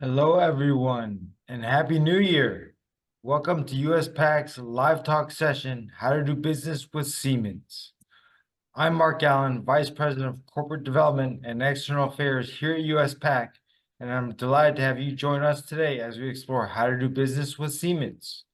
Hello, everyone, and Happy New Year. Welcome to USPAACC's Live Talk session, How to Do Business with Siemens. I'm Mark Allen, Vice President of Corporate Development and External Affairs here at USPAACC, and I'm delighted to have you join us today as we explore how to do business with Siemens.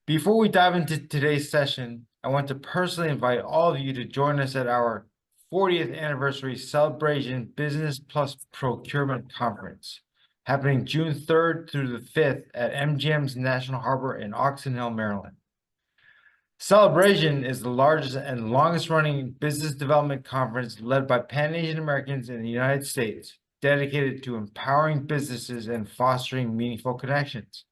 Before we dive into today's session, I want to personally invite all of you to join us at our 40th anniversary celebration Business Plus Procurement Conference, happening June 3rd through the 5th at MGM's National Harbor in Oxon Hill, Maryland. Celebration is the largest and longest running business development conference led by Pan-Asian Americans in the United States, dedicated to empowering businesses and fostering meaningful connections.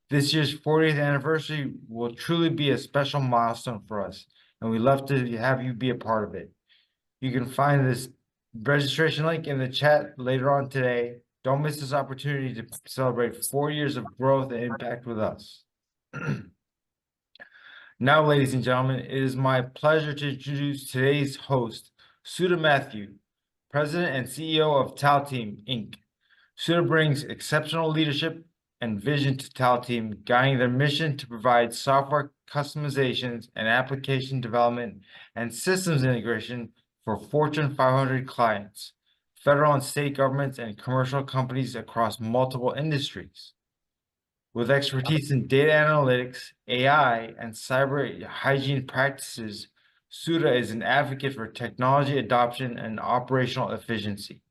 This year's 40th anniversary will truly be a special milestone for us, and we'd love to have you be a part of it. You can find this registration link in the chat later on today. Don't miss this opportunity to celebrate 4 years of growth and impact with us. Now, ladies and gentlemen, it is my pleasure to introduce today's host, Sudha Matthew, President and CEO of TAL Team, Inc. Sudha brings exceptional leadership and vision to TAL Team, guiding their mission to provide software customizations and application development and systems integration for Fortune 500 clients, federal and state governments, and commercial companies across multiple industries. With expertise in data analytics, AI, and cyber hygiene practices, Sudha is an advocate for technology adoption and operational efficiency.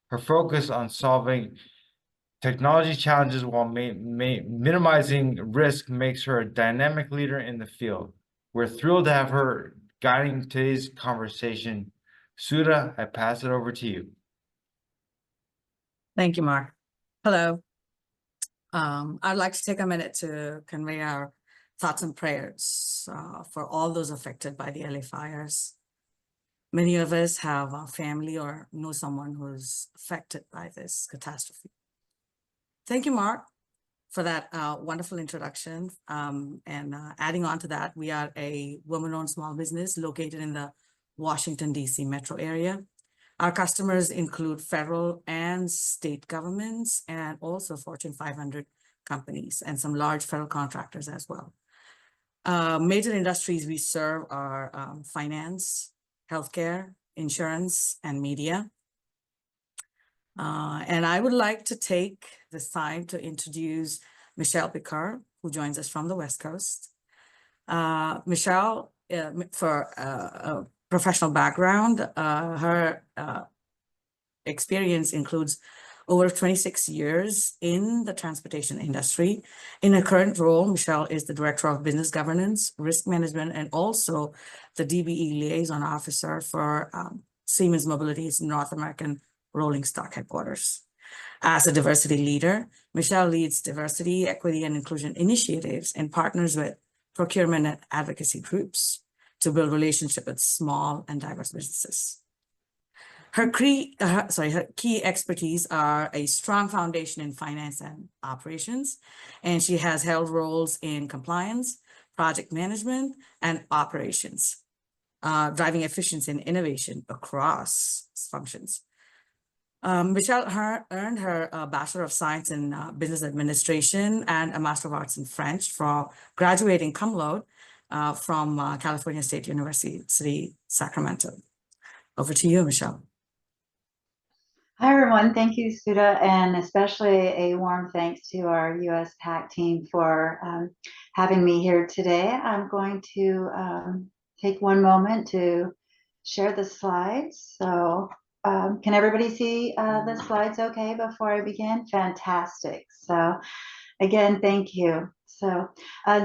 Her focus on solving technology challenges while minimizing risk makes her a dynamic leader in the field. We're thrilled to have her guiding today's conversation. Sudha, I pass it over to you. Thank you, Mark. Hello. I'd like to take a minute to convey our thoughts and prayers for all those affected by the LA fires. Many of us have a family or know someone who's affected by this catastrophe. Thank you, Mark, for that wonderful introduction. Adding on to that, we are a woman-owned small business located in the Washington, D.C. metro area. Our customers include federal and state governments and also Fortune 500 companies and some large federal contractors as well. Major industries we serve are finance, healthcare, insurance, and media. And I would like to take this time to introduce Michelle Picard, who joins us from the West Coast. Michelle, for a professional background, her experience includes over 26 years in the transportation industry. In her current role, Michelle is the Director of Business Governance, Risk Management, and also the DBE Liaison Officer for Siemens Mobility's North American rolling stock headquarters. As a diversity leader, Michelle leads diversity, equity, and inclusion initiatives and partners with procurement and advocacy groups to build relationships with small and diverse businesses. Her key expertise are a strong foundation in finance and operations, and she has held roles in compliance, project management, and operations, driving efficiency and innovation across functions. Michelle earned her Bachelor of Science in Business Administration and a Master of Arts in French from graduating cum laude from California State University, Sacramento. Over to you, Michelle. Hi, everyone. Thank you, Sudha, and especially a warm thanks to our USPAACC team for having me here today. I'm going to take one moment to share the slides. So can everybody see the slides okay before I begin? Fantastic. So again, thank you. So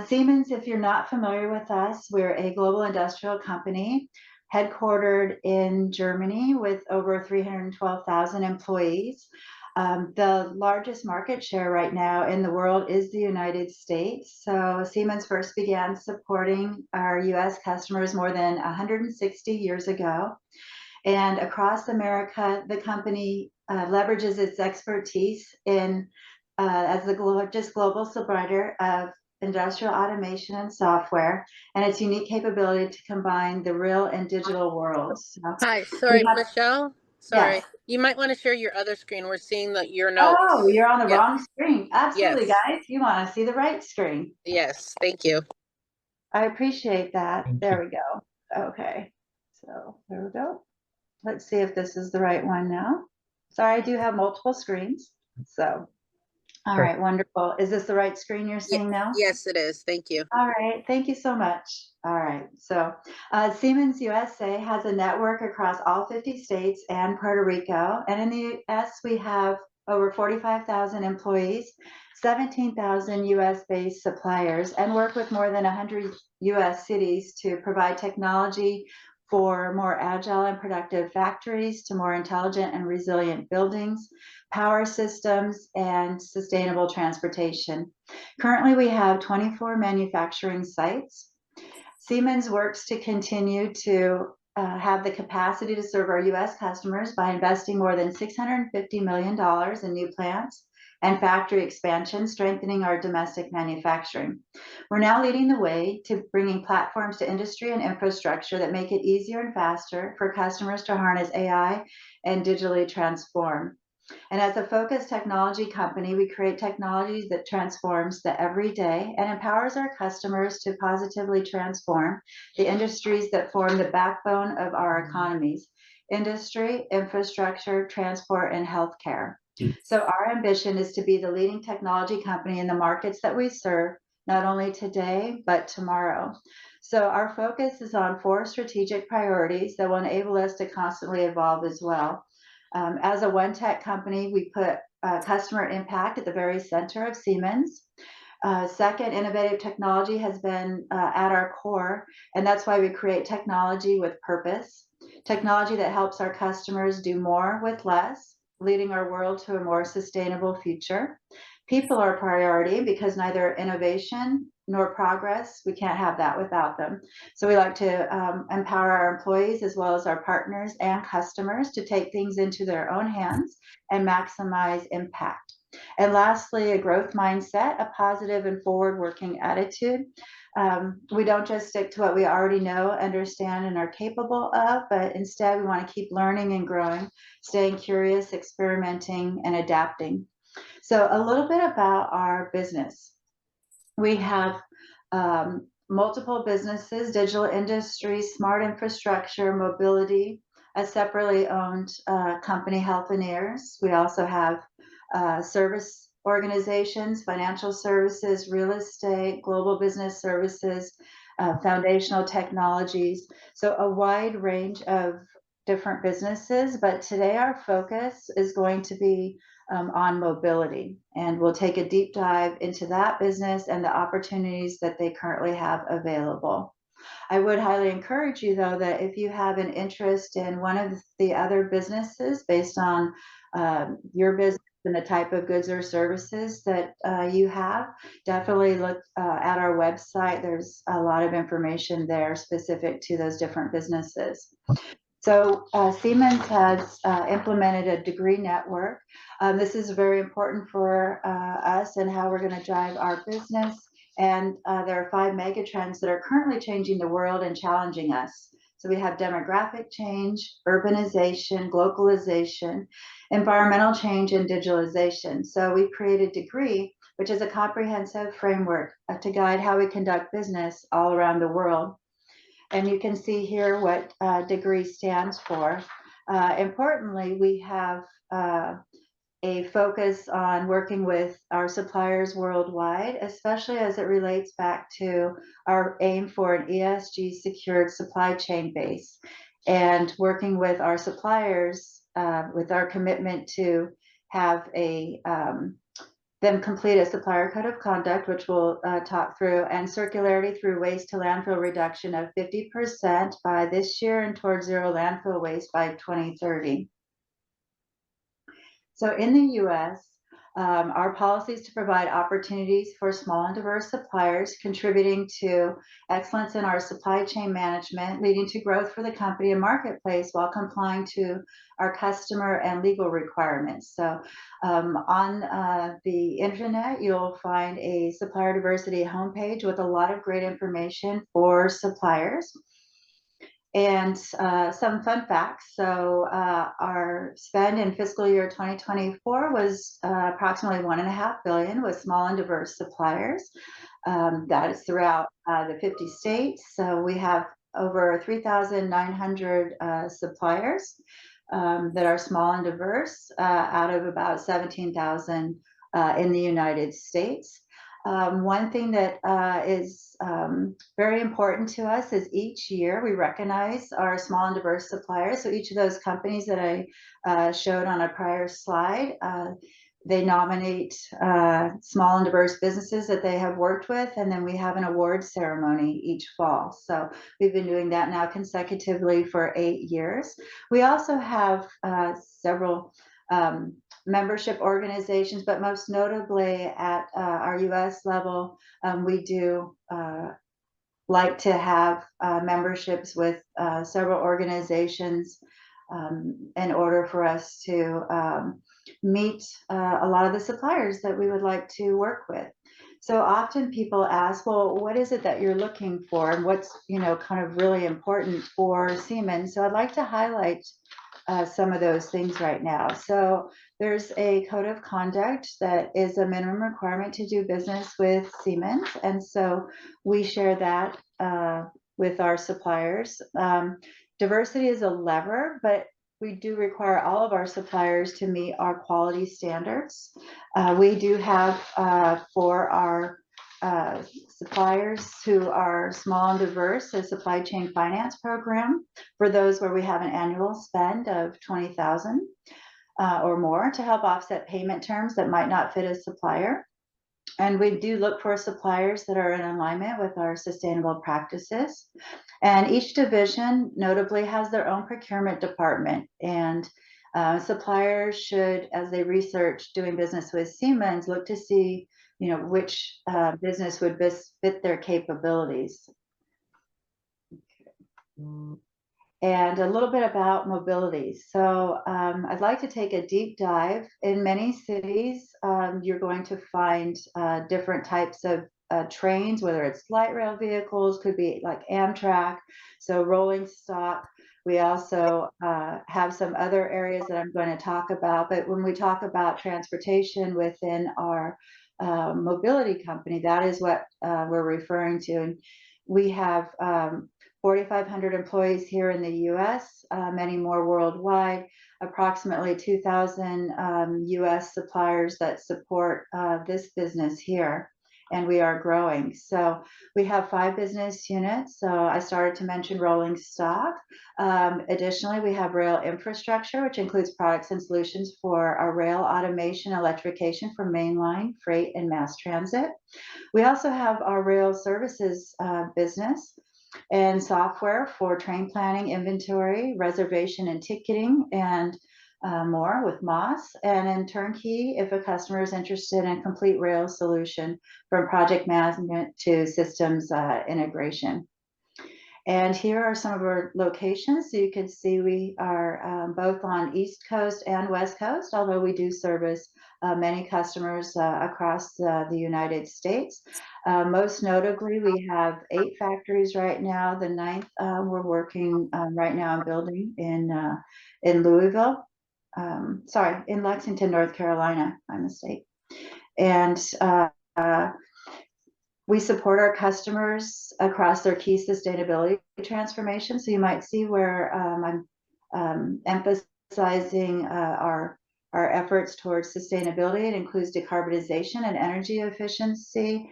Siemens, if you're not familiar with us, we're a global industrial company headquartered in Germany with over 312,000 employees. The largest market share right now in the world is the United States. So Siemens first began supporting our US customers more than 160 years ago. And across America, the company leverages its expertise in as the largest global supplier of industrial automation and software, and its unique capability to combine the real and digital worlds. So hi, sorry, Michelle. Sorry. Yes. You might want to share your other screen. We're seeing your notes. Oh, you're on the Yes. wrong screen. Absolutely, Yes. guys. You want to see the right screen. Yes, thank you. I appreciate that. Thank There we go. Okay. So there we go. Let's see if this is the right one now. Sorry, I do have multiple screens. So, all right, wonderful. Is this the right screen you're seeing now? Yes, it is. Thank you. All right, thank you so much. All right, so Siemens USA has a network across all 50 states and Puerto Rico. And in the US, we have over 45,000 employees, 17,000 US-based suppliers, and work with more than 100 US cities to provide technology for more agile and productive factories, to more intelligent and resilient buildings, power systems, and sustainable transportation. Currently, we have 24 manufacturing sites. Siemens works to continue to have the capacity to serve our U.S. customers by investing more than $650 million in new plants and factory expansion, strengthening our domestic manufacturing. We're now leading the way to bringing platforms to industry and infrastructure that make it easier and faster for customers to harness AI and digitally transform. And as a focused technology company, we create technologies that transforms the everyday and empowers our customers to positively transform the industries that form the backbone of our economies: industry, infrastructure, transport, and healthcare. So our ambition is to be the leading technology company in the markets that we serve, not only today, but tomorrow. So our focus is on 4 strategic priorities that will enable us to constantly evolve as well. As a one tech company, we put customer impact at the very center of Siemens. Second, innovative technology has been at our core, and that's why we create technology with purpose, technology that helps our customers do more with less, leading our world to a more sustainable future. People are a priority because neither innovation nor progress, we can't have that without them. So we like to empower our employees as well as our partners and customers to take things into their own hands and maximize impact. And lastly, a growth mindset, a positive and forward-working attitude. We don't just stick to what we already know, understand, and are capable of, but instead we want to keep learning and growing, staying curious, experimenting, and adapting. So a little bit about our business. We have multiple businesses: digital industry, smart infrastructure, mobility, a separately owned company, Healthineers. We also have service organizations, financial services, real estate, global business services, foundational technologies. So a wide range of different businesses, but today our focus is going to be on mobility, and we'll take a deep dive into that business and the opportunities that they currently have available. I would highly encourage you, though, that if you have an interest in one of the other businesses based on your business and the type of goods or services that you have, definitely look at our website. There's a lot of information there specific to those different businesses. So Siemens has implemented a degree network. This is very important for us and how we're going to drive our business. And there are 5 megatrends that are currently changing the world and challenging us. So we have demographic change, urbanization, globalization, environmental change, and digitalization. So we created Degree, which is a comprehensive framework to guide how we conduct business all around the world. And you can see here what Degree stands for. Importantly, we have a focus on working with our suppliers worldwide, especially as it relates back to our aim for an ESG secured supply chain base, and working with our suppliers with our commitment to have them complete a supplier code of conduct, which we'll talk through, and circularity through waste to landfill reduction of 50% by this year and towards zero landfill waste by 2030. So in the US, our policy is to provide opportunities for small and diverse suppliers, contributing to excellence in our supply chain management, leading to growth for the company and marketplace while complying to our customer and legal requirements. So on the internet, you'll find a supplier diversity homepage with a lot of great information for suppliers. And some fun facts. So our spend in fiscal year 2024 was approximately $1.5 billion with small and diverse suppliers. That is throughout the 50 states. So we have over 3,900 suppliers that are small and diverse out of about 17,000 in the United States. One thing that is very important to us is each year we recognize our small and diverse suppliers. So each of those companies that I showed on a prior slide, they nominate small and diverse businesses that they have worked with, and then we have an award ceremony each fall. So we've been doing that now consecutively for 8 years. We also have several membership organizations, but most notably at our US level, we do like to have memberships with several organizations in order for us to meet a lot of the suppliers that we would like to work with. So often people ask, well, what is it that you're looking for, and what's, you know, kind of really important for Siemens? So I'd like to highlight some of those things right now. So there's a code of conduct that is a minimum requirement to do business with Siemens, and so we share that with our suppliers. Diversity is a lever, but we do require all of our suppliers to meet our quality standards. We do have for our suppliers who are small and diverse, a supply chain finance program for those where we have an annual spend of 20,000 or more to help offset payment terms that might not fit a supplier. And we do look for suppliers that are in alignment with our sustainable practices. And each division notably has their own procurement department, and suppliers should, as they research doing business with Siemens, look to see, you know, which business would best fit their capabilities. And a little bit about mobility. So I'd like to take a deep dive. In many cities, you're going to find different types of trains, whether it's light rail vehicles, could be like Amtrak, so rolling stock. We also have some other areas that I'm going to talk about. But when we talk about transportation within our mobility company, that is what we're referring to. And we have 4,500 employees here in the US, many more worldwide, approximately 2,000 US suppliers that support this business here, and we are growing. So we have 5 business units. So I started to mention rolling stock. Additionally, we have rail infrastructure, which includes products and solutions for our rail automation, electrification for mainline, freight, and mass transit. We also have our rail services business and software for train planning, inventory, reservation and ticketing, and more with MOS, and in turnkey if a customer is interested in a complete rail solution from project management to systems integration. And here are some of our locations. So you can see we are both on East Coast and West Coast, although we do service many customers across the United States. Most notably, we have 8 factories right now. The 9th we're working right now on building in Louisville. Sorry, in Lexington, North Carolina, my mistake. And we support our customers across their key sustainability transformations. So you might see where I'm emphasizing our efforts towards sustainability. It includes decarbonization and energy efficiency,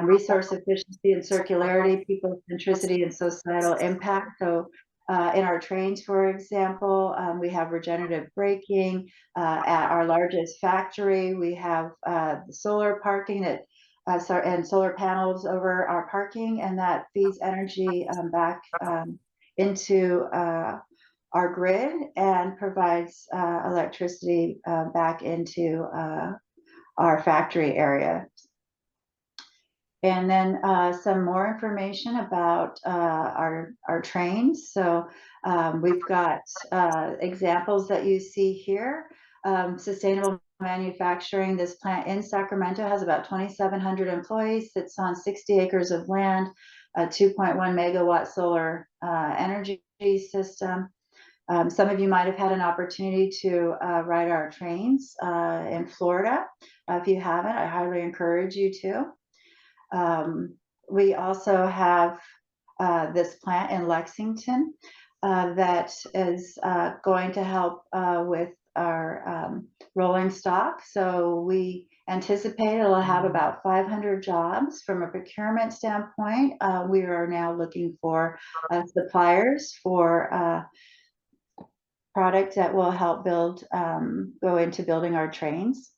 resource efficiency and circularity, people centricity, and societal impact. So in our trains, for example, we have regenerative braking. At our largest factory, we have solar parking that and solar panels over our parking, and that feeds energy back into our grid and provides electricity back into our factory area. And then some more information about our trains. So we've got examples that you see here. Sustainable manufacturing. This plant in Sacramento has about 2,700 employees, sits on 60 acres of land, a 2.1 megawatt solar energy system. Some of you might have had an opportunity to ride our trains in Florida. If you haven't, I highly encourage you to. We also have this plant in Lexington that is going to help with our rolling stock. So we anticipate it'll have about 500 jobs. From a procurement standpoint, we are now looking for suppliers for product that will help build, go into building our trains.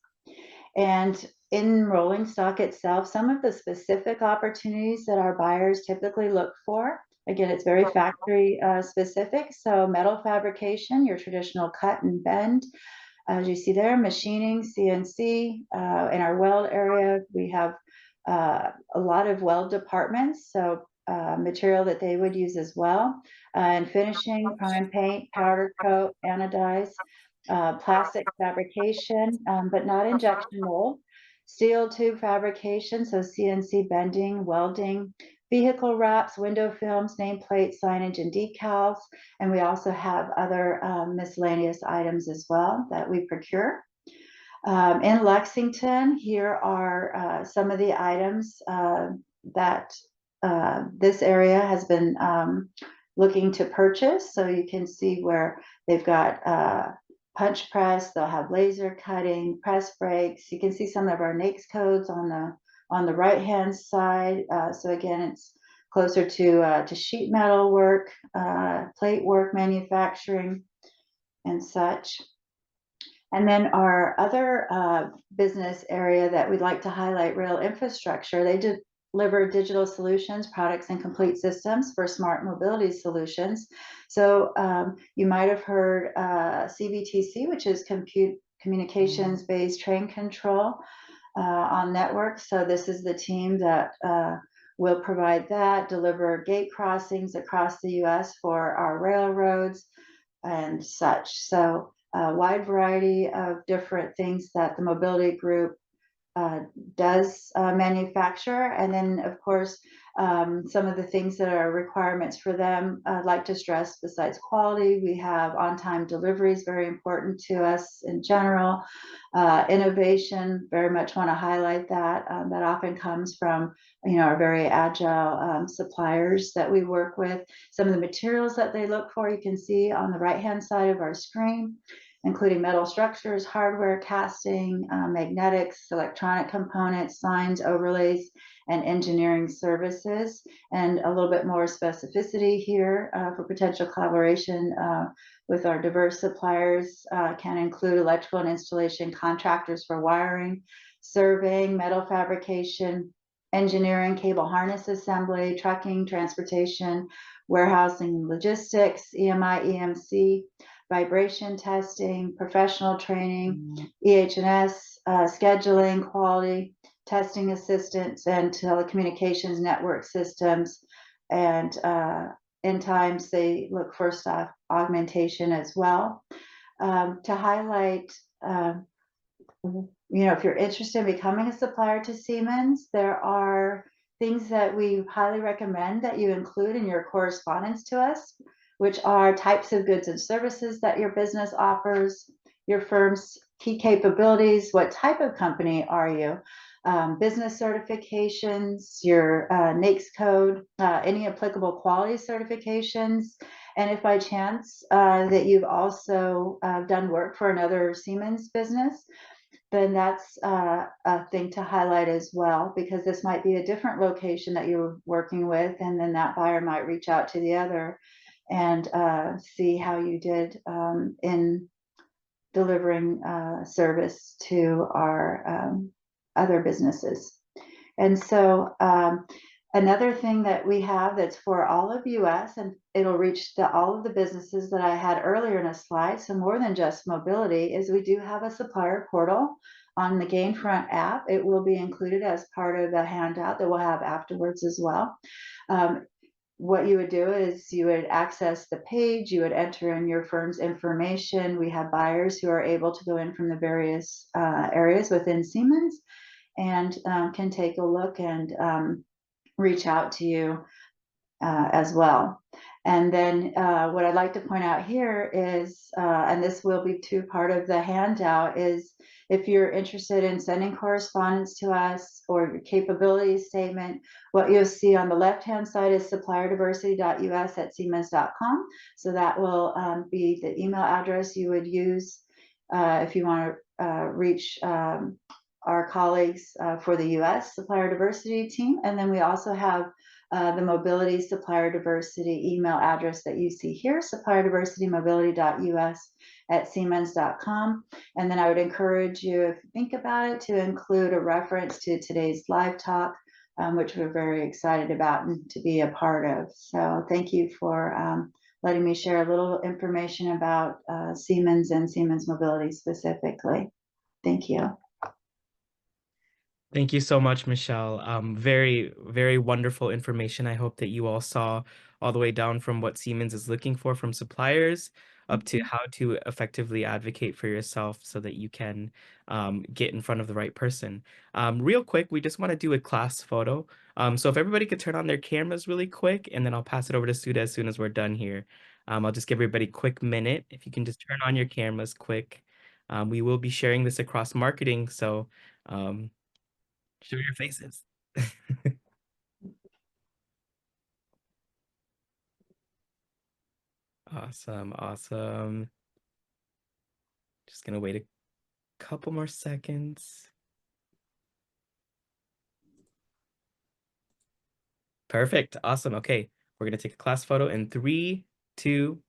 And in rolling stock itself, some of the specific opportunities that our buyers typically look for, again, it's very factory specific. So metal fabrication, your traditional cut and bend, as you see there, machining, CNC. In our weld area, we have a lot of weld departments, so material that they would use as well. And finishing, prime paint, powder coat, anodize, plastic fabrication, but not injection mold, steel tube fabrication, so CNC bending, welding, vehicle wraps, window films, nameplate, signage, and decals. And we also have other miscellaneous items as well that we procure. In Lexington, here are some of the items that this area has been looking to purchase. So you can see where they've got punch press, they'll have laser cutting, press brakes. You can see some of our NAICS codes on the right hand side. So again, it's closer to sheet metal work, plate work, manufacturing, and such. And then our other business area that we'd like to highlight, rail infrastructure. They deliver digital solutions, products, and complete systems for smart mobility solutions. So you might have heard CBTC, which is communications-based train control on networks. So this is the team that will provide that, deliver gate crossings across the US for our railroads and such. So a wide variety of different things that the mobility group does manufacture. And then, of course, some of the things that are requirements for them, I'd like to stress, besides quality, we have on-time deliveries, very important to us in general. Innovation, very much want to highlight that. That often comes from, our very agile suppliers that we work with. Some of the materials that they look for, you can see on the right-hand side of our screen, including metal structures, hardware, casting, magnetics, electronic components, signs, overlays, and engineering services. And a little bit more specificity here for potential collaboration with our diverse suppliers can include electrical and installation contractors for wiring, surveying, metal fabrication, engineering, cable harness assembly, trucking, transportation, warehousing, logistics, EMI, EMC, vibration testing, professional training, EH&S, scheduling, quality, testing assistance, and telecommunications network systems. And in times they look for staff augmentation as well. To highlight, if you're interested in becoming a supplier to Siemens, there are things that we highly recommend that you include in your correspondence to us, which are types of goods and services that your business offers, your firm's key capabilities, what type of company are you, business certifications, your NAICS code, any applicable quality certifications, and if by chance that you've also done work for another Siemens business, then that's a thing to highlight as well, because this might be a different location that you're working with, and then that buyer might reach out to the other and see how you did in delivering service to our other businesses. And so another thing that we have that's for all of US, and it'll reach all of the businesses that I had earlier in a slide, so more than just mobility, is we do have a supplier portal on the Gainfront app. It will be included as part of the handout that we'll have afterwards as well. What you would do is you would access the page, you would enter in your firm's information. We have buyers who are able to go in from the various areas within Siemens and can take a look and reach out to you as well. And then what I'd like to point out here is, and this will be part of the handout, is if you're interested in sending correspondence to us or your capability statement, what you'll see on the left-hand side is supplierdiversity.us@siemens.com. So that will be the email address you would use if you want to reach our colleagues for the US supplier diversity team. And then we also have the mobility supplier diversity email address that you see here, supplierdiversitymobility.us@siemens.com. And then I would encourage you, if you think about it, to include a reference to today's live talk, which we're very excited about and to be a part of. So thank you for letting me share a little information about Siemens and Siemens Mobility specifically. Thank you. Thank you so much, Michelle. Very, very wonderful information. I hope that you all saw all the way down from what Siemens is looking for from suppliers up to how to effectively advocate for yourself so that you can get in front of the right person. Real quick, we just want to do a class photo. So if everybody could turn on their cameras really quick, and then I'll pass it over to Sudha as soon as we're done here. I'll just give everybody a quick minute. If you can just turn on your cameras quick. We will be sharing this across marketing, so show your faces. Awesome, awesome. Just gonna wait a couple more seconds. Perfect, awesome. Okay, we're gonna take a class photo in 3, 2,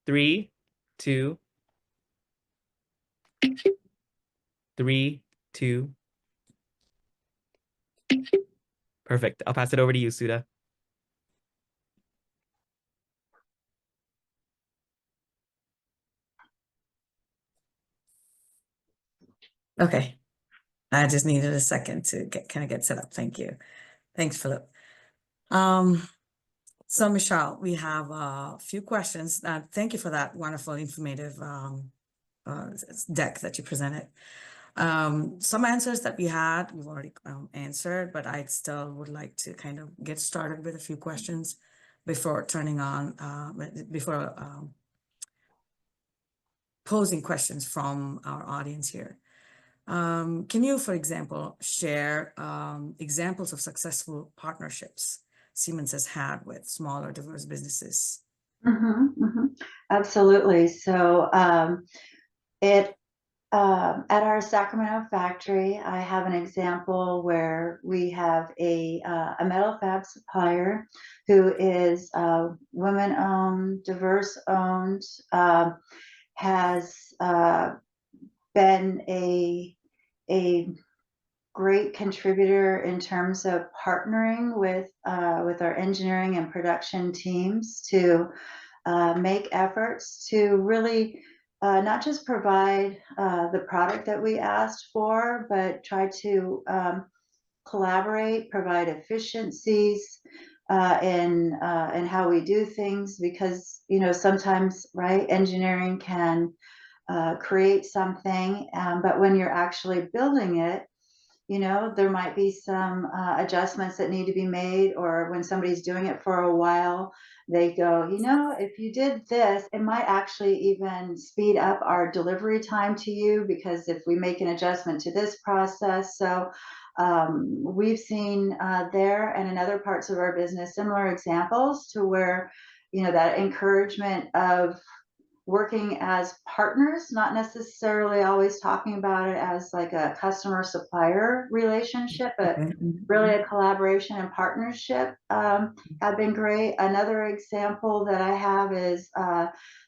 3, 2, 3, 2. Perfect. I'll pass it over to you, Sudha. Okay. I just needed a second to get set up. Thank you. Thanks, Philip. So Michelle, we have a few questions. Thank you for that wonderful, informative deck that you presented. Some answers that we had, we've already answered, but I still would like to kind of get started with a few questions before turning on, posing questions from our audience here. Can you, for example, share examples of successful partnerships Siemens has had with smaller diverse businesses? Absolutely. So at our Sacramento factory, I have an example where we have a metal fab supplier who is women-owned, diverse-owned, has been a great contributor in terms of partnering with our engineering and production teams to make efforts to really not just provide the product that we asked for, but try to collaborate, provide efficiencies in how we do things, because sometimes, right, engineering can create something, but when you're actually building it, there might be some adjustments that need to be made, or when somebody's doing it for a while, they go, if you did this, it might actually even speed up our delivery time to you, because if we make an adjustment to this process. So we've seen there and in other parts of our business similar examples to where that encouragement of working as partners, not necessarily always talking about it as like a customer supplier relationship, but really a collaboration and partnership have been great. Another example that I have is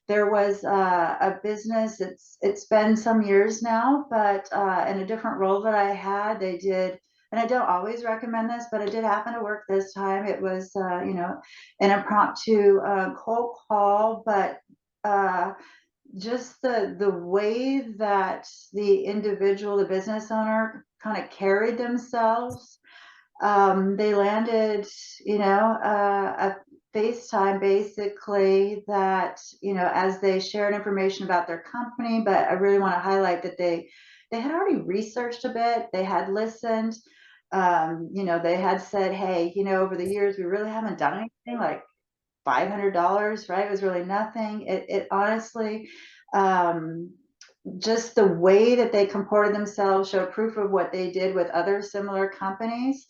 there was a business, it's been some years now, but in a different role that I had, they did, and I don't always recommend this, but it did happen to work this time. It was, an impromptu cold call, but just the way that the individual, the business owner, kind of carried themselves. They landed, a FaceTime basically that, as they shared information about their company, but I really want to highlight that they had already researched a bit, they had listened, You know, they had said, hey, you know, over the years, we really haven't done anything, like $500, right? It was really nothing. It honestly, just the way that they comported themselves showed proof of what they did with other similar companies.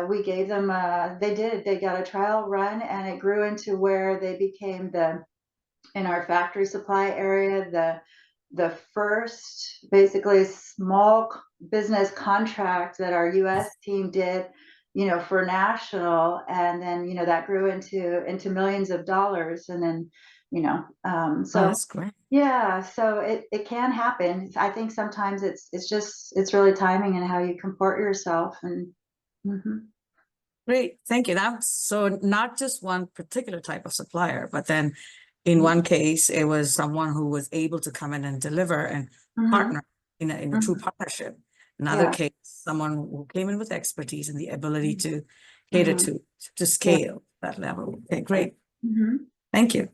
We gave them, they got a trial run, and it grew into where they became in our factory supply area, the first basically small business contract that our US team did, you know, for national. And then, you know, that grew into millions of dollars. And then, you know, Oh, so that's great. yeah, so it can happen. I think sometimes it's really timing and how you comport yourself. And Great, thank you. That's so not just one particular type of supplier, but then in one case, it was someone who was able to come in and deliver and partner in a true partnership. Another Yeah. case, someone who came in with expertise and the ability to cater to scale that level. Okay, great. Thank you.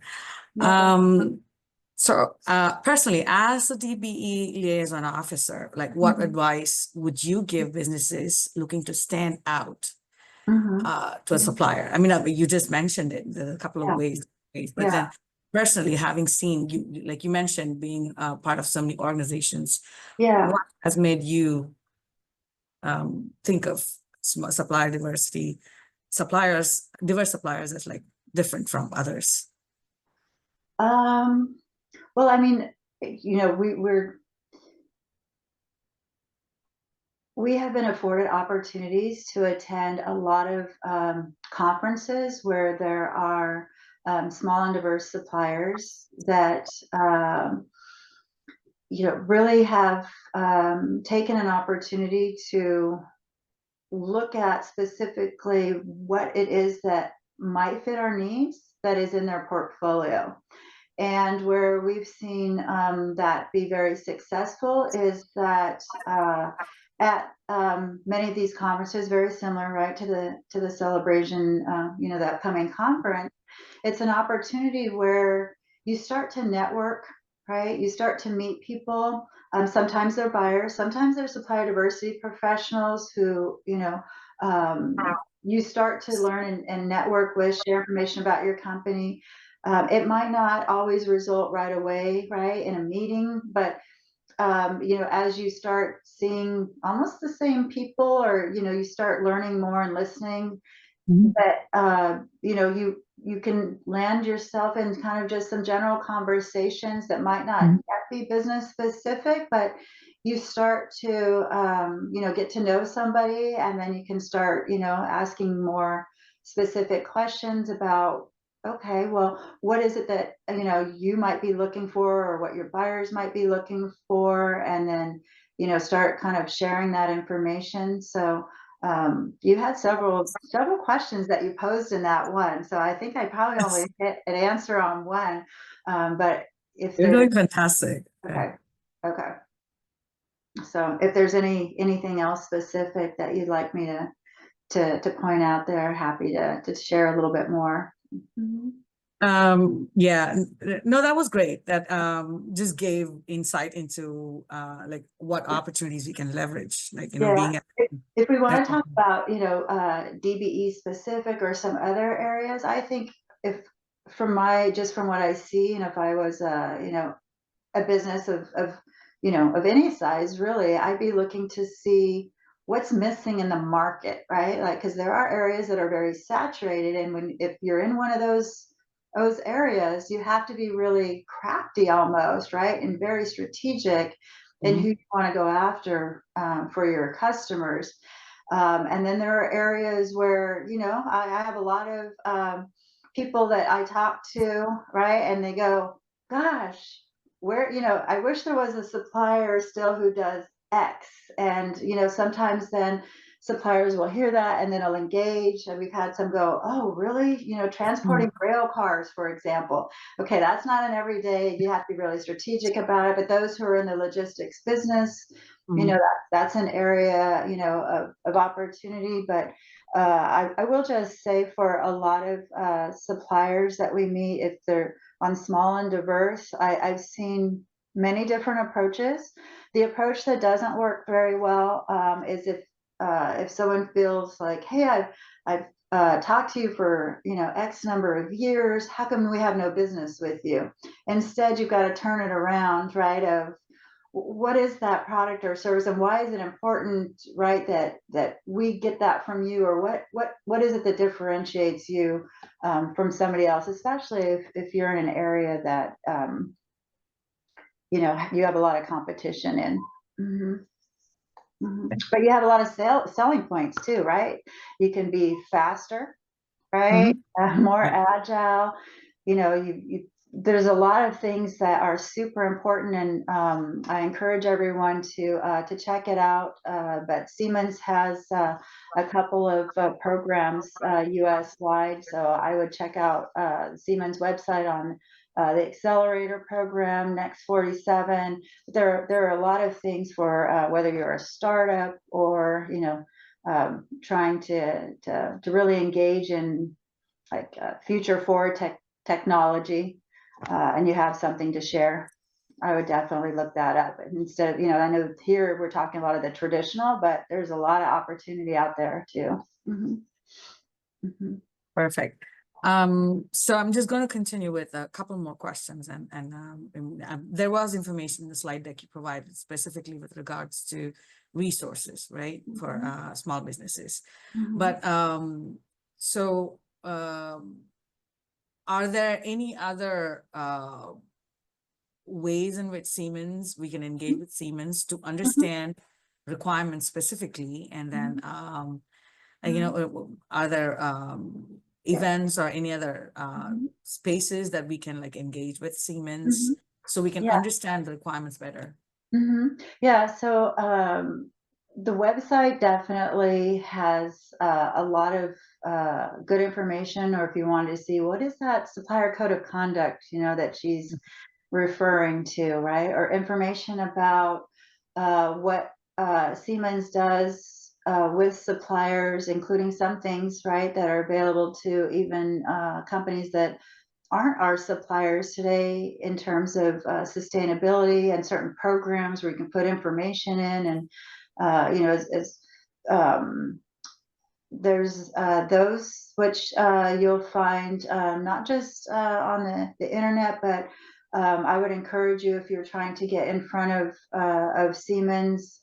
So personally, as a DBE liaison officer, like what advice would you give businesses looking to stand out to a supplier? I mean, you just mentioned it, a couple of ways, but then personally, having seen you, like you mentioned, being part of so many organizations, what has made you think of supplier diversity, diverse suppliers as like different from others? Well, I mean, you know, we have been afforded opportunities to attend a lot of conferences where there are small and diverse suppliers that you know, really have taken an opportunity to look at specifically what it is that might fit our needs that is in their portfolio. And where we've seen that be very successful is that at many of these conferences, very similar, right, to the celebration, you know, the upcoming conference, it's an opportunity where you start to network, right? You start to meet people. Sometimes they're buyers, sometimes they're supplier diversity professionals who, you know, you start to learn and network with, share information about your company. It might not always result right away, right, in a meeting, but you know, as you start seeing almost the same people, or you know, you start learning more and listening, that you know, you can land yourself in kind of just some general conversations that might not yet be business specific, but you start to you know, get to know somebody, and then you can start, you know, asking more specific questions about, okay, well, what is it that, you know, you might be looking for, or what your buyers might be looking for, and then, you know, start kind of sharing that information. So you had several questions that you posed in that one, so I think I probably only hit an answer on one, but if You're doing fantastic. okay, so if there's anything else specific that you'd like me to point out there, happy to share a little bit more. Yeah, no, that was great. That just gave insight into like what opportunities we can leverage, like, you know, being if we want to talk about, you know, DBE specific or some other areas, I think if from what I see, and if I was you know, a business of you know, of any size, really, I'd be looking to see what's missing in the market, right? Like, because there are areas that are very saturated, and if you're in one of those areas, you have to be really crafty almost, right, and very strategic in who you want to go after for your customers. And then there are areas where, you know, I have a lot of people that I talk to, right, and they go, gosh, where, you know, I wish there was a supplier still who does X. And, you know, sometimes then suppliers will hear that and then they'll engage. And we've had some go, oh, really? You know, transporting rail cars, for example. Okay, that's not an everyday, you have to be really strategic about it. But those who are in the logistics business, you know, that's an area, you know, of opportunity. But I will just say, for a lot of suppliers that we meet, if they're on small and diverse, I've seen many different approaches. The approach that doesn't work very well is if if someone feels like, hey, I've talked to you for, X number of years, how come we have no business with you? Instead, you've got to turn it around, right? Of what is that product or service, and why is it important, right, that we get that from you, or what is it that differentiates you from somebody else, especially if you're in an area that you have a lot of competition in. But you have a lot of selling points too, right? You can be faster, right? More agile. There's a lot of things that are super important, and I encourage everyone to check it out. But Siemens has a couple of programs US wide, so I would check out Siemens website on the accelerator program, Next 47. There are a lot of things for whether you're a startup or trying to really engage in like future forward technology, and you have something to share. I would definitely look that up. Instead of, I know here we're talking a lot of the traditional, but there's a lot of opportunity out there too. Perfect. So I'm just going to continue with a couple more questions, and there was information in the slide deck you provided specifically with regards to resources, right, for small businesses. But so are there any other ways in which we can engage with Siemens to understand requirements specifically, and then are there events or any other spaces that we can like engage with Siemens so we can understand the requirements better? Yeah, so the website definitely has a lot of good information, or if you wanted to see what is that supplier code of conduct, that she's referring to, right? Or information about what Siemens does with suppliers, including some things, right, that are available to even companies that aren't our suppliers today, in terms of sustainability and certain programs where you can put information in, and there's those which you'll find not just on the internet, but I would encourage you, if you're trying to get in front of Siemens,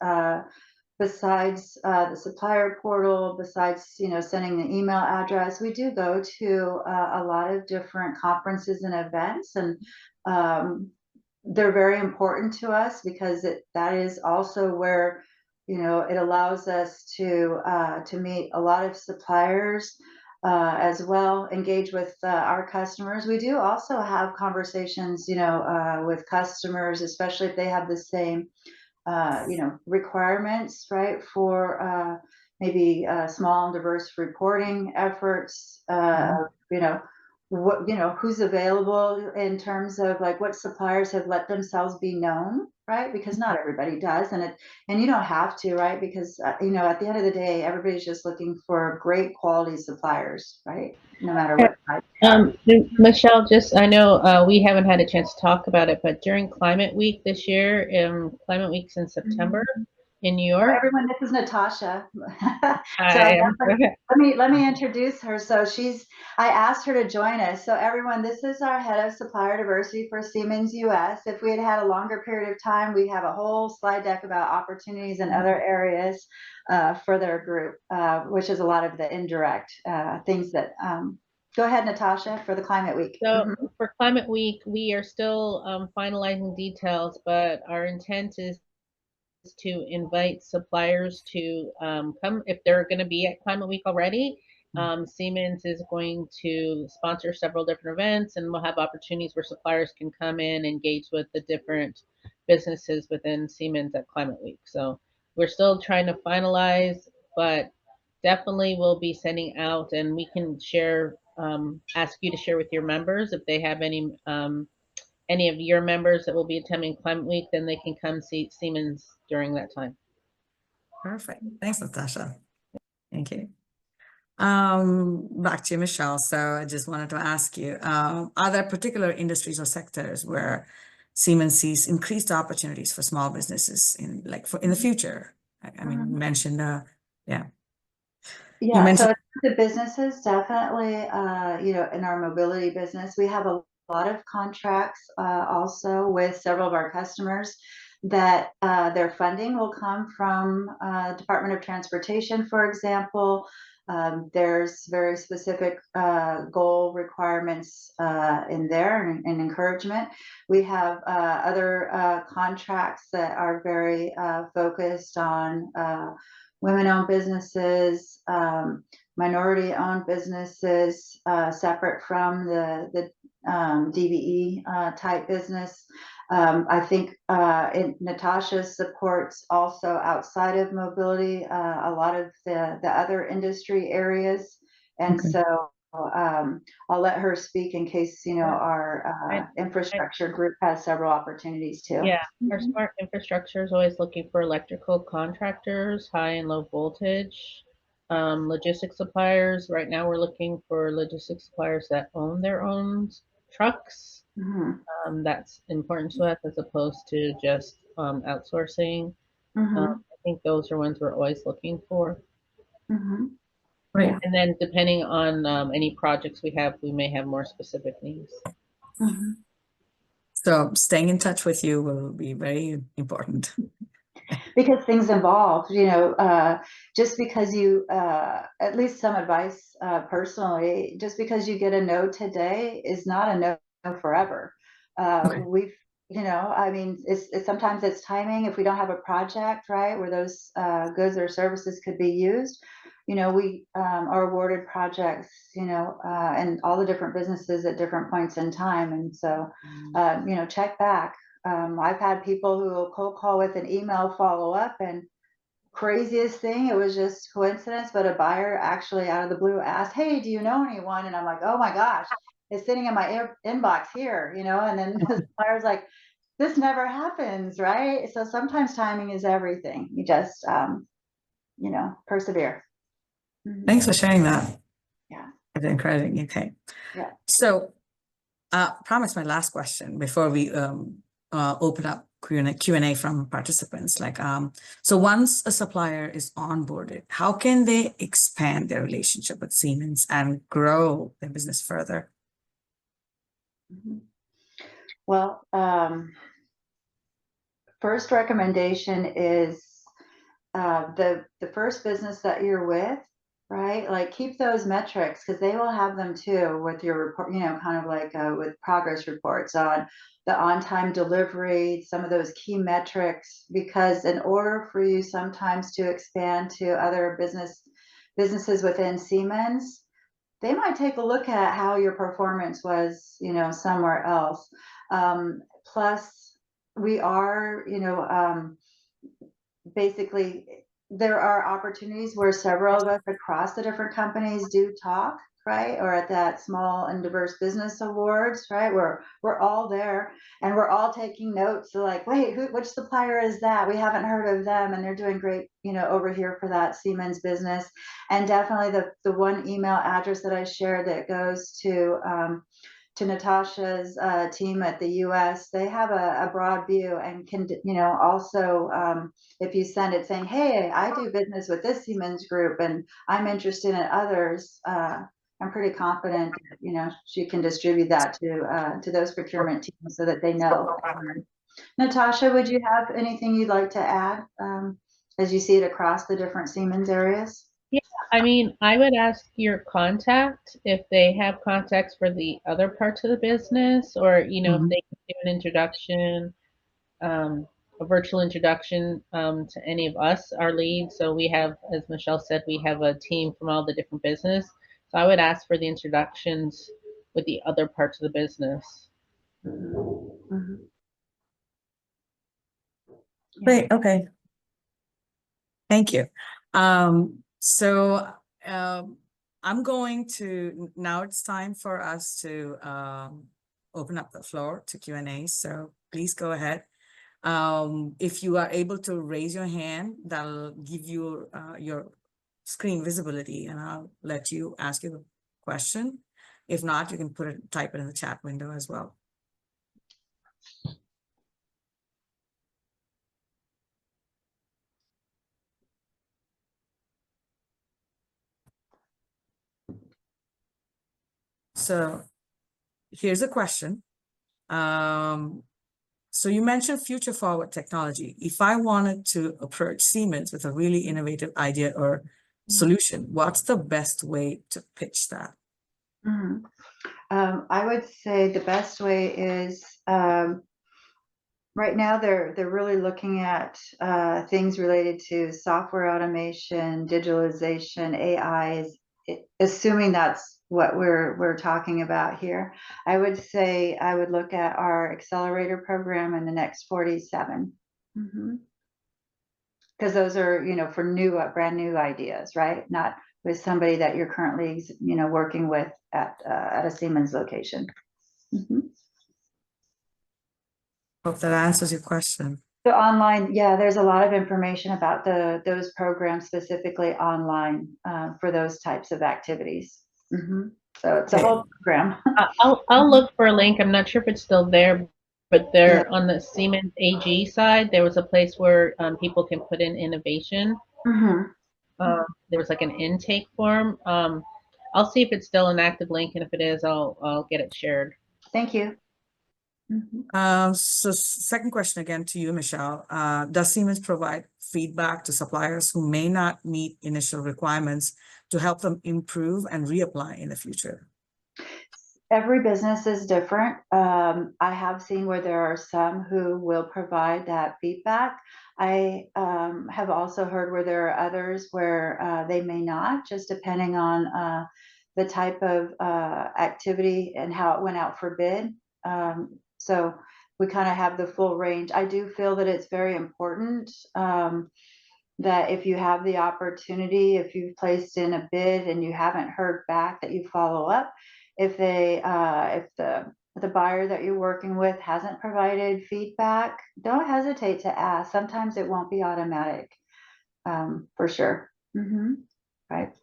besides the supplier portal, besides sending the email address, we do go to a lot of different conferences and events, and they're very important to us because that is also where it allows us to meet a lot of suppliers, as well, engage with our customers. We do also have conversations with customers, especially if they have the same requirements, right, for maybe small and diverse reporting efforts, who's available in terms of like what suppliers have let themselves be known, right? Because not everybody does, and you don't have to, right? Because at the end of the day, everybody's just looking for great quality suppliers, right? No matter what type. Michelle, I know we haven't had a chance to talk about it, but during Climate Week this year, Climate Week's in September in New York. Everyone, this is Natasha. Let me introduce her. So I asked her to join us. So everyone, this is our head of supplier diversity for Siemens US. If we had a longer period of time, we have a whole slide deck about opportunities in other areas for their group, which is a lot of the indirect things that. Go ahead, Natasha, for the Climate Week. So for Climate Week, we are still finalizing details, but our intent is to invite suppliers to come if they're going to be at Climate Week already. Siemens is going to sponsor several different events, and we'll have opportunities where suppliers can come in, engage with the different businesses within Siemens at Climate Week. So we're still trying to finalize, but definitely we'll be sending out, and we can share, ask you to share with your members if they have any of your members that will be attending Climate Week, then they can come see Siemens during that time. Perfect. Thanks, Natasha. Thank you. Back to you, Michelle. So I just wanted to ask you, are there particular industries or sectors where Siemens sees increased opportunities for small businesses in the future? I mean, you mentioned Yeah. Yeah, mentioned- so the businesses definitely, you know, in our mobility business, we have a lot of contracts also with several of our customers that their funding will come from Department of Transportation, for example. There's very specific goal requirements in there and encouragement. We have other contracts that are very focused on women-owned businesses, minority-owned businesses, separate from the DBE type business. I think Natasha supports also outside of mobility a lot of the other industry areas, and Okay. so I'll let her speak in case, you know, our infrastructure group has several opportunities too. Yeah, our smart infrastructure is always looking for electrical contractors, high and low voltage, logistics suppliers. Right now, we're looking for logistics suppliers that own their own trucks. Mhm. That's important to us as opposed to just outsourcing. Mhm. I think those are ones we're always looking for. Mhm. Right. And then depending on any projects we have, we may have more specific needs. Mhm. So staying in touch with you will be very important. Because things evolve, you know, just because you, at least some advice personally, just because you get a no today is not a no forever. Okay. We've, you know, I mean, it's sometimes it's timing. If we don't have a project, right, where those goods or services could be used, you know, we are awarded projects, you know, and all the different businesses at different points in time. And so, you know, check back. I've had people who will cold call with an email follow up, and craziest thing, it was just coincidence, but a buyer actually out of the blue asked, "Hey, do you know anyone?" And I'm like, "Oh my gosh, it's sitting in my inbox here," you know, and then the buyer's like, "This never happens, right?" So sometimes timing is everything. You just, you know, persevere. Mhm. Thanks for sharing that. Yeah. It's encouraging. Okay. Yeah. So, promise my last question before we open up Q&A from participants. Like, so once a supplier is onboarded, how can they expand their relationship with Siemens and grow their business further? Mhm. Well, first recommendation is the first business that you're with, right? Like keep those metrics because they will have them too with your report, you know, kind of like with progress reports on the on-time delivery, some of those key metrics, because in order for you sometimes to expand to other businesses within Siemens, they might take a look at how your performance was, you know, somewhere else. Plus, we are, you know, basically there are opportunities where several of us across the different companies do talk, right? Or at that small and diverse business awards, right? Where we're all there and we're all taking notes. So like, wait, which supplier is that? We haven't heard of them and they're doing great, you know, over here for that Siemens business. And definitely the one email address that I shared that goes to Natasha's team at the US, they have a broad view and can, you know, also if you send it saying, hey, I do business with this Siemens group and I'm interested in others, I'm pretty confident, you know, she can distribute that to those procurement teams so that they know. Natasha, would you have anything you'd like to add as you see it across the different Siemens areas? I mean, I would ask your contact if they have contacts for the other parts of the business, or you know, if they can do an introduction, a virtual introduction to any of us, our leads. So we have, as Michelle said, we have a team from all the different business. So I would ask for the introductions with the other parts of the business. Mhm. Great. Okay. Thank you. So I'm going to, now it's time for us to open up the floor to Q&A. So please go ahead. If you are able to raise your hand, that'll give you your screen visibility and I'll let you ask you the question. If not, you can type it in the chat window as well. So here's a question. So you mentioned future forward technology. If I wanted to approach Siemens with a really innovative idea or solution, what's the best way to pitch that? Mhm. I would say the best way is right now they're really looking at things related to software automation, digitalization, AI, assuming that's what we're talking about here. I would say I would look at our accelerator program in the next 47. Because those are, for new, brand new ideas, right? Not with somebody that you're currently, working with at a Siemens location. Hope that answers your question. So online, yeah, there's a lot of information about those programs specifically online for those types of activities. So it's a whole program. I'll look for a link. I'm not sure if it's still there, but there on the Siemens AG side, there was a place where people can put in innovation. There was like an intake form. I'll see if it's still an active link, and if it is, I'll get it shared. Thank you. So second question again to you, Michelle. Does Siemens provide feedback to suppliers who may not meet initial requirements to help them improve and reapply in the future? Every business is different. I have seen where there are some who will provide that feedback. I have also heard where there are others where they may not, just depending on the type of activity and how it went out for bid. So we kind of have the full range. I do feel that it's very important that if you have the opportunity, if you've placed in a bid and you haven't heard back, that you follow up. If the buyer that you're working with hasn't provided feedback, don't hesitate to ask. Sometimes it won't be automatic, for sure. Right.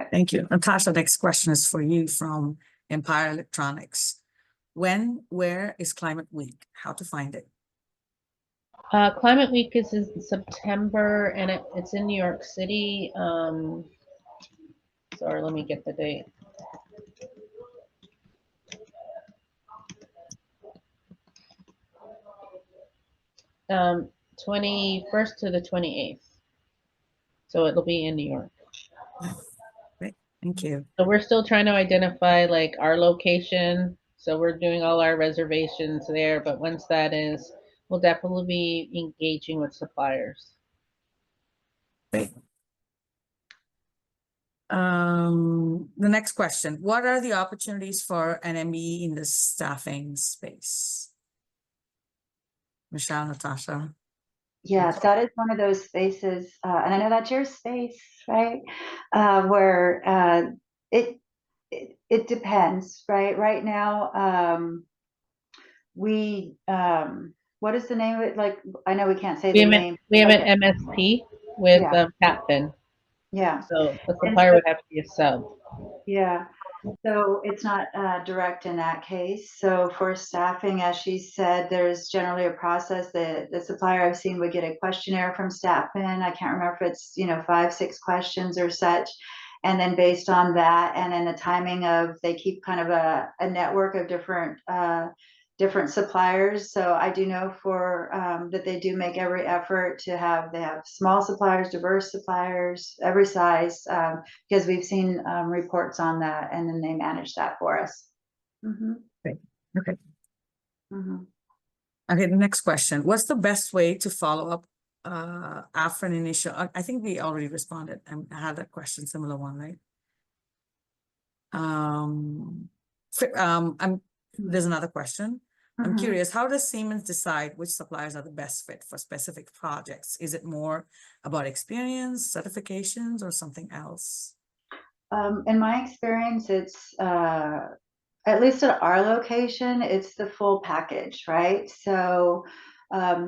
Thank you. Natasha, next question is for you from Empire Electronics. When, where is Climate Week? How to find it? Climate Week is in September, and it's in New York City. Sorry, let me get the date. Um, 21st to the 28th. So it'll be in New York. Great, thank you. So we're still trying to identify like our location. So we're doing all our reservations there, but once that is, we'll definitely be engaging with suppliers. Great. The next question, what are the opportunities for NME in the staffing space? Michelle, Natasha. Yes, that is one of those spaces, and I know that's your space, right? Where it depends, right? Right now, what is the name of it? Like, I know we can't say the name. We have an MSP with Capfin. Yeah. So the supplier would have to be a sub. Yeah. So it's not direct in that case. So for staffing, as she said, there's generally a process that the supplier I've seen would get a questionnaire from Staffin. I can't remember if it's 5, 6 questions or such. And then based on that, and then the timing of, they keep kind of a network of different suppliers. So I do know for that they do make every effort to they have small suppliers, diverse suppliers, every size, because we've seen reports on that, and then they manage that for us. Okay. Okay. Okay, the next question. What's the best way to follow up after an initial, I think we already responded and had that question, similar one, right? There's another question. I'm curious, how does Siemens decide which suppliers are the best fit for specific projects? Is it more about experience, certifications, or something else? In my experience, it's at least at our location, it's the full package, right? So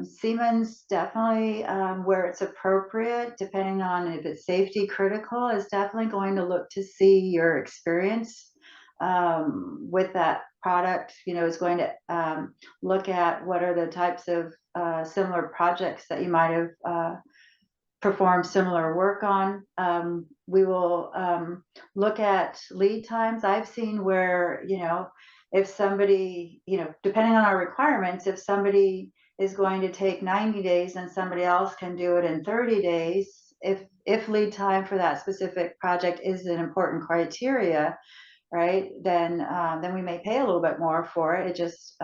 Siemens definitely, where it's appropriate, depending on if it's safety critical, is definitely going to look to see your experience with that product. Is going to look at what are the types of similar projects that you might have perform similar work on. We will look at lead times. I've seen where, if somebody, depending on our requirements, if somebody is going to take 90 days and somebody else can do it in 30 days, if lead time for that specific project is an important criteria, right, then we may pay a little bit more for it. It just,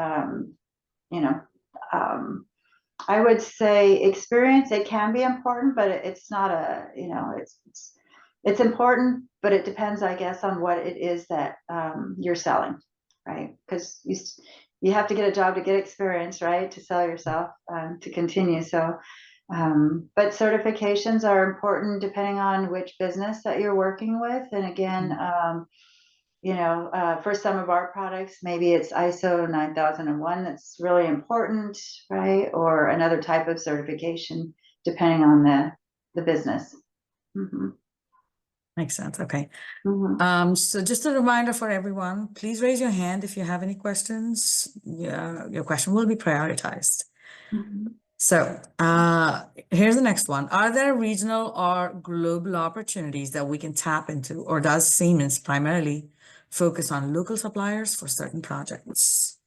I would say experience, it can be important, but it's not a, it's important, but it depends, I guess, on what it is that you're selling, right? Because you have to get a job to get experience, right? To sell yourself, to continue. So, but certifications are important depending on which business that you're working with. And again, for some of our products, maybe it's ISO 9001 that's really important, right? Or another type of certification, depending on the business. Mm-hmm. Makes sense. Okay. Mm-hmm. So just a reminder for everyone, please raise your hand if you have any questions. Your question will be prioritized. Mm-hmm. So here's the next one. Are there regional or global opportunities that we can tap into, or does Siemens primarily focus on local suppliers for certain projects?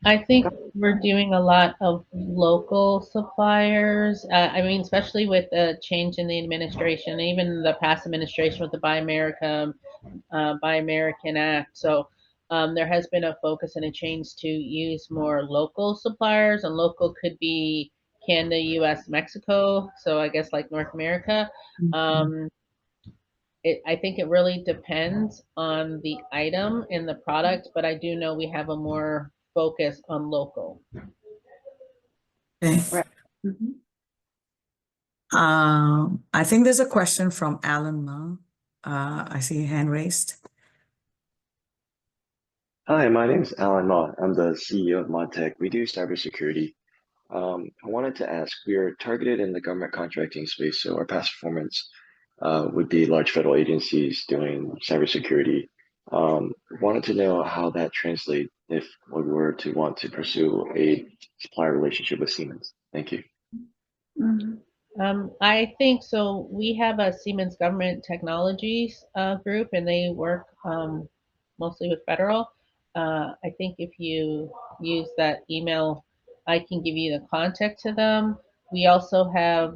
I think we're doing a lot of local suppliers. I mean, especially with the change in the administration, even the past administration with the Buy American Act. So there has been a focus and a change to use more local suppliers, and local could be Canada, US, Mexico. So I guess like North America. I think it really depends on the item and the product, but I do know we have a more focus on local. Okay. Right. Mm-hmm. I think there's a question from Alan Ma. I see a hand raised. Hi, my name is Alan Ma. I'm the CEO of ModTech. We do cybersecurity. I wanted to ask, we are targeted in the government contracting space, so our past performance would be large federal agencies doing cybersecurity. Wanted to know how that translates if we were to want to pursue a supplier relationship with Siemens. Thank you. Mm-hmm. I think so. We have a Siemens Government Technologies group, and they work mostly with federal. I think if you use that email, I can give you the contact to them. We also have,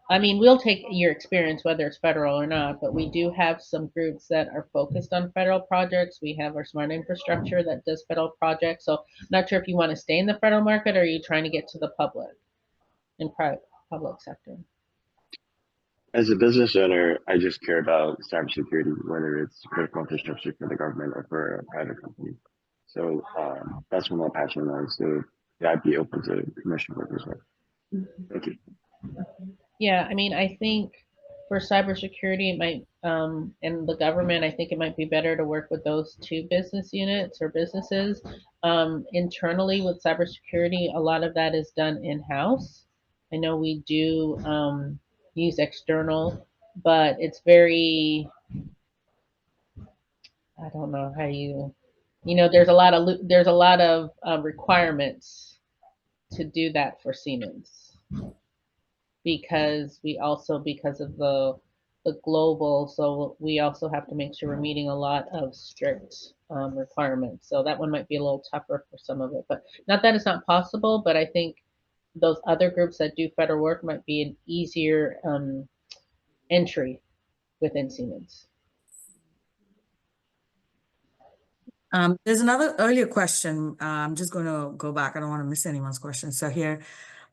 I mean, we'll take your experience, whether it's federal or not, but we do have some groups that are focused on federal projects. We have our smart infrastructure that does federal projects. So I'm not sure if you want to stay in the federal market or are you trying to get to the public and public sector. As a business owner, I just care about cybersecurity, whether it's critical infrastructure for the government or for a private company. So that's what my passion is. So yeah, I'd be open to commercial work as well. Thank you. Yeah, I mean, I think for cybersecurity, it might, and the government, I think it might be better to work with those two business units or businesses. Internally with cybersecurity, a lot of that is done in-house. I know we do use external, but it's very, I don't know how there's a lot of requirements to do that for Siemens. Because of the global, so we also have to make sure we're meeting a lot of strict requirements. So that one might be a little tougher for some of it, but not that it's not possible, but I think those other groups that do federal work might be an easier entry within Siemens. There's another earlier question. I'm just going to go back. I don't want to miss anyone's question. So here,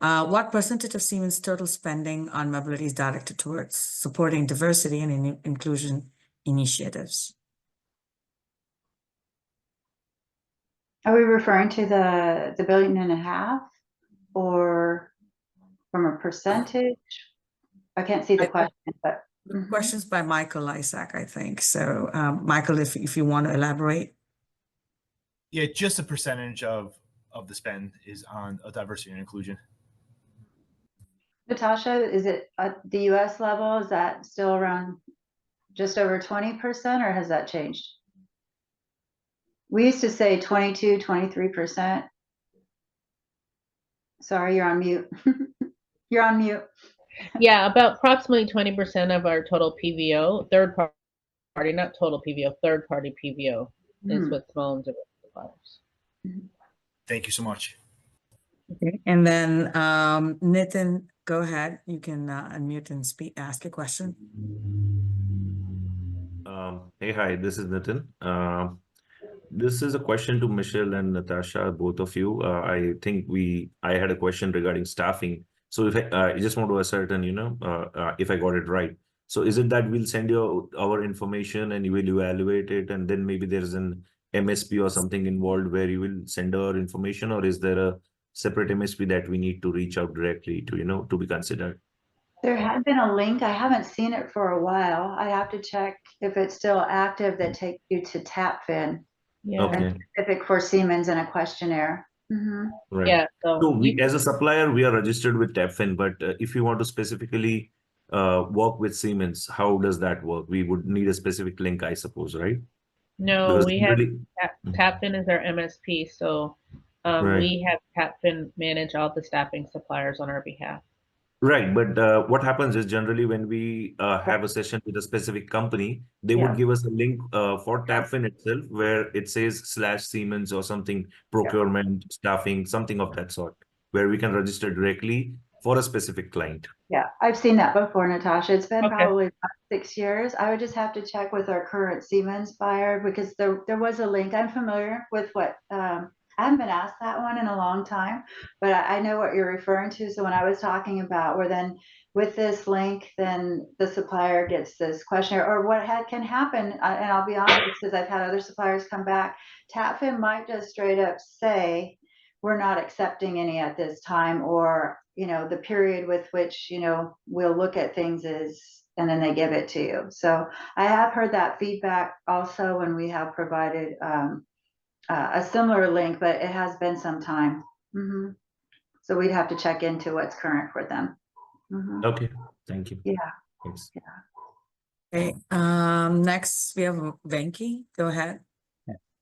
what percentage of Siemens' total spending on mobility is directed towards supporting diversity and inclusion initiatives? Are we referring to the $1.5 billion, or from a percentage? I can't see the question, but questions by Michael Isaac, I think. So, Michael, if you want to elaborate. Yeah, just a percentage of the spend is on diversity and inclusion. Natasha, is it at the US level? Is that still around just over 20%, or has that changed? We used to say 22, 23%. Sorry, you're on mute. You're on mute. Yeah, about approximately 20% of our total PVO, third party, not total PVO, third party PVO is with small and direct suppliers. Thank you so much. Okay, and then Nitin, go ahead. You can unmute and ask a question. Hey, hi, this is Nitin. This is a question to Michelle and Natasha, both of you. I think I had a question regarding staffing. So if I just want to ascertain, if I got it right. So is it that we'll send you our information and you will evaluate it, and then maybe there's an MSP or something involved where you will send our information, or is there a separate MSP that we need to reach out directly to, to be considered? There had been a link. I haven't seen it for a while. I have to check if it's still active that takes you to TAPFIN. Yeah. Okay. And specific for Siemens and a questionnaire. Right. Yeah. So we, as a supplier, we are registered with TAPFIN, but if you want to specifically work with Siemens, how does that work? We would need a specific link, I suppose, right? No, Because we have really, TAPFIN is our MSP, so Right. we have TAPFIN manage all the staffing suppliers on our behalf. Right, but what happens is generally when we have a session with a specific company, they would give us a link for TAPFIN itself where it says /Siemens or something, procurement, staffing, something of that sort, where we can register directly for a specific client. Yeah, I've seen that before, Natasha. It's been Okay. probably 6 years. I would just have to check with our current Siemens buyer because there was a link. I'm familiar with what, I haven't been asked that one in a long time, but I know what you're referring to. So when I was talking about where then with this link, then the supplier gets this questionnaire or what can happen, and I'll be honest because I've had other suppliers come back, TAPFIN might just straight up say, we're not accepting any at this time, or the period with which we'll look at things is, and then they give it to you. So I have heard that feedback also when we have provided a similar link, but it has been some time. So we'd have to check into what's current for them. Okay, thank you. Yeah. Thanks. Okay, next we have Venki. Go ahead.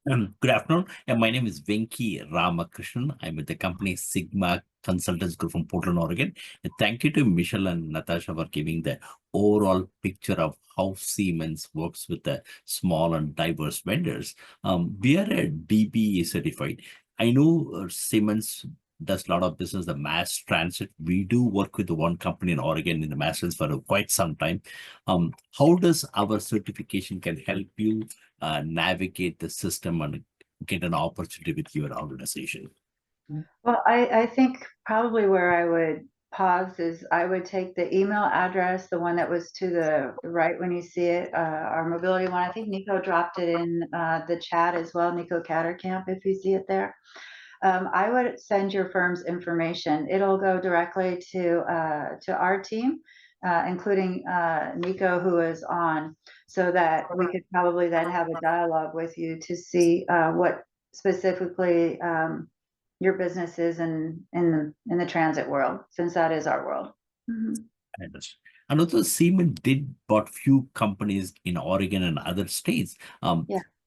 Good afternoon. My name is Venki Ramakrishnan. I'm with the company Sigma Consultants Group from Portland, Oregon. And thank you to Michelle and Natasha for giving the overall picture of how Siemens works with the small and diverse vendors. We are a DBE certified. I know Siemens does a lot of business, the mass transit. We do work with the one company in Oregon in the mass transit for quite some time. How does our certification can help you navigate the system and get an opportunity with your organization? Well, I think probably where I would pause is I would take the email address, the one that was to the right when you see it, our mobility one. I think Nico dropped it in the chat as well, Nico Cattercamp, if you see it there. I would send your firm's information. It'll go directly to our team, including Nico, who is on, so that we could probably then have a dialogue with you to see what specifically your business is in the transit world, since that is our world. I understand. And also Siemens did bought few companies in Oregon and other states.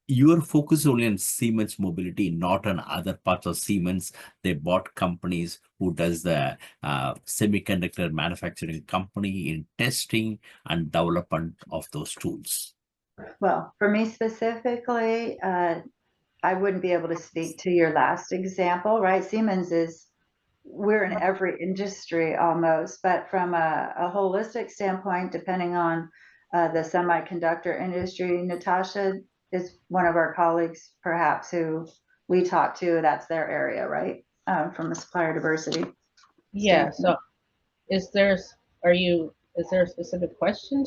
Your focus only on Siemens Mobility, not on other parts of Siemens. They bought companies who does the semiconductor manufacturing company in testing and development of those tools. Well, for me specifically, I wouldn't be able to speak to your last example, right? Siemens we're in every industry almost, but from a holistic standpoint, depending on the semiconductor industry, Natasha is one of our colleagues, perhaps, who we talk to. That's their area, right? From a supplier diversity. Yeah. So, is there a specific question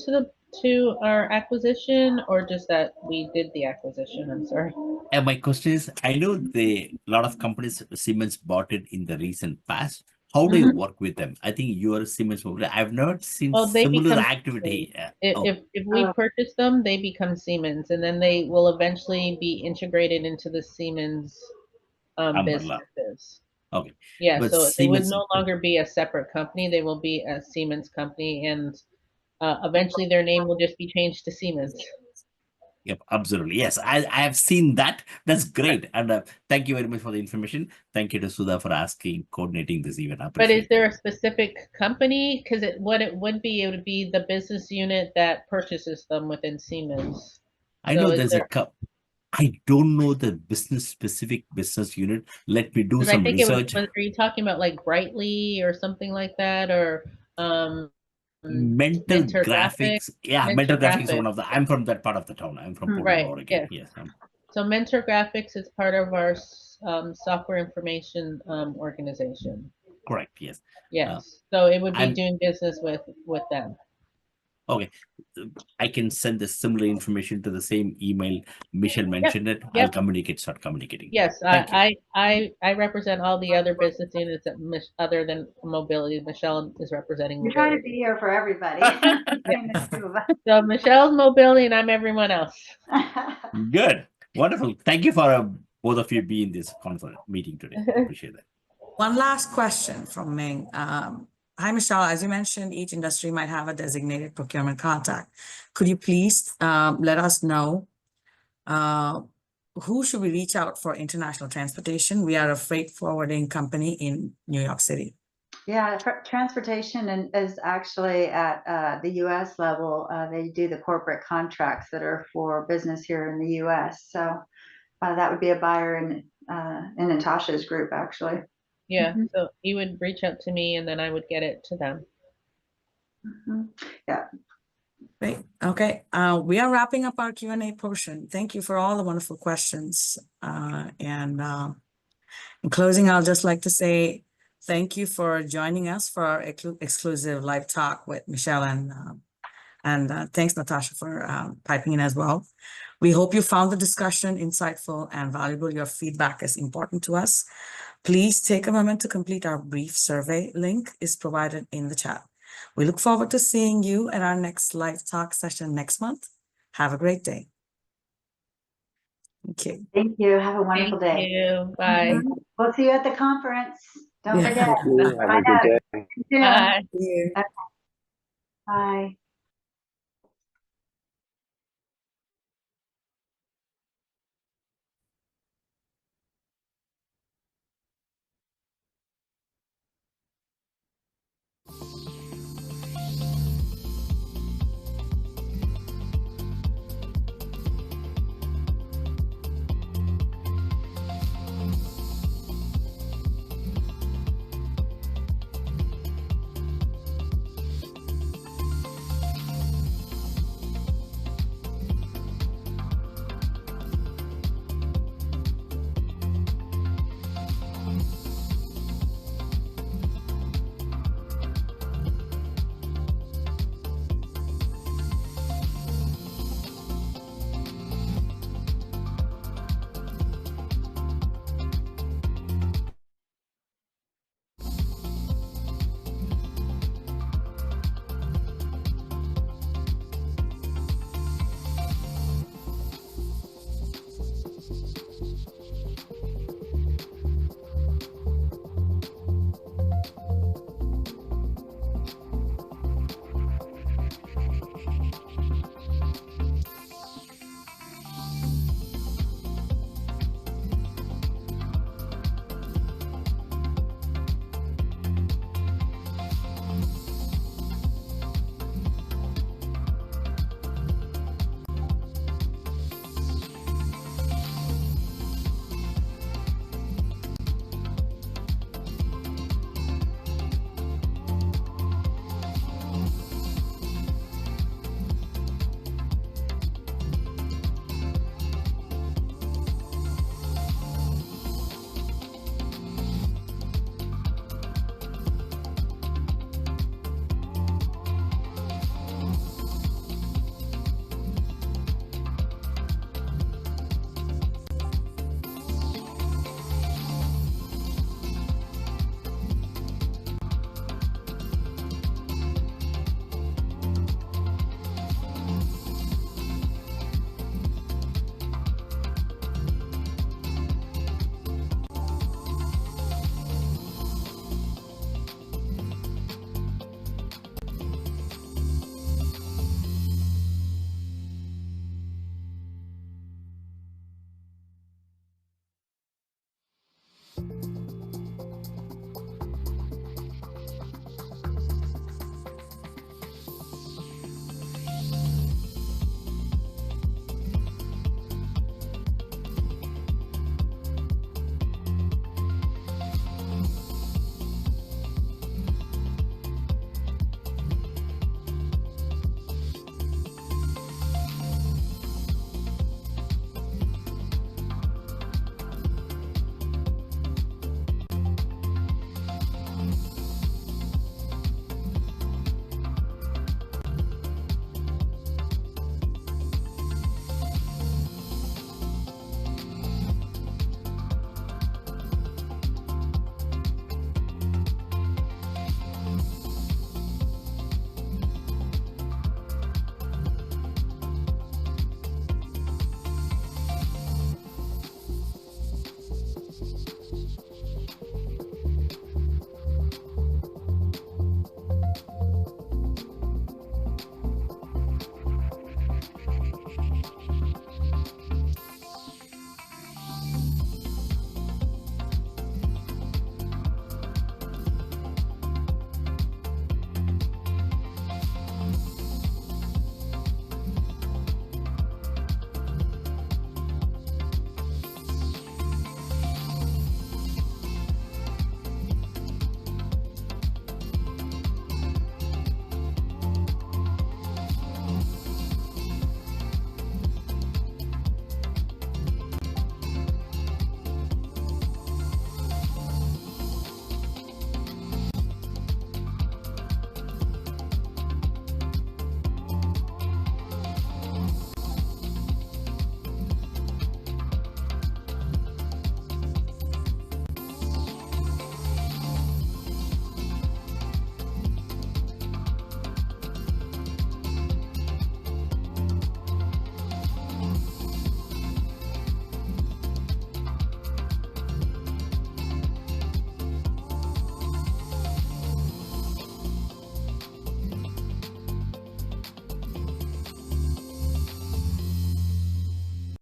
to our acquisition, or just that we did the acquisition? I'm sorry. And my question is, I know a lot of companies Siemens bought it in the recent past. How do you work with them? I think you are Siemens Mobility. I've not seen similar activity. If we purchase them, they become Siemens, and then they will eventually be integrated into the Siemens businesses. Okay. Yeah, But so Siemens, they would no longer be a separate company. They will be a Siemens company, and eventually their name will just be changed to Siemens. Yep, absolutely. Yes, I have seen that. That's great. And thank you very much for the information. Thank you to Sudha for coordinating this event. I But is appreciate there it. a specific company? Because it would be the business unit that purchases them within Siemens. I So know is there's there, I don't know the specific business unit. Let me do because I some think research. are you talking about like Brightly or something like that, or Mental Mentor graphics. Yeah, Mentor mental graphics is Graphics. one of the. I'm from that part of the town. I'm from Portland, Right, Oregon. yes. Yes. So Mentor Graphics is part of our software information organization. Correct. Yes. Yes. So it would be I'm doing business with them. okay. I can send the similar information to the same email Michelle mentioned it. Yep. I'll start communicating. Yes, Thank you. I represent all the other business units that other than mobility. Michelle is representing You're trying to mobility. be here for everybody. Between the two of us. So Michelle's mobility and I'm everyone else. Good. Wonderful. Thank you for both of you being in this conference meeting today. Appreciate that. One last question from Ming. Hi, Michelle. As you mentioned, each industry might have a designated procurement contact. Could you please let us know who should we reach out for international transportation? We are a freight forwarding company in New York City. Yeah, transportation is actually at the U.S. level. They do the corporate contracts that are for business here in the U.S. So that would be a buyer in Natasha's group, actually. Yeah, so you would reach out to me and then I would get it to them. Yeah. Great. Okay. We are wrapping up our Q&A portion. Thank you for all the wonderful questions. In closing, I'll just like to say thank you for joining us for our exclusive live talk with Michelle and thanks, Natasha, for piping in as well. We hope you found the discussion insightful and valuable. Your feedback is important to us. Please take a moment to complete our brief survey. Link is provided in the chat. We look forward to seeing you at our next live talk session next month. Have a great day. Thank you. Thank you. Have a wonderful day. Thank you. Bye. We'll see you at the conference. Don't Yeah. forget. Thank you. Have a good day. Bye. Bye. See you. Bye.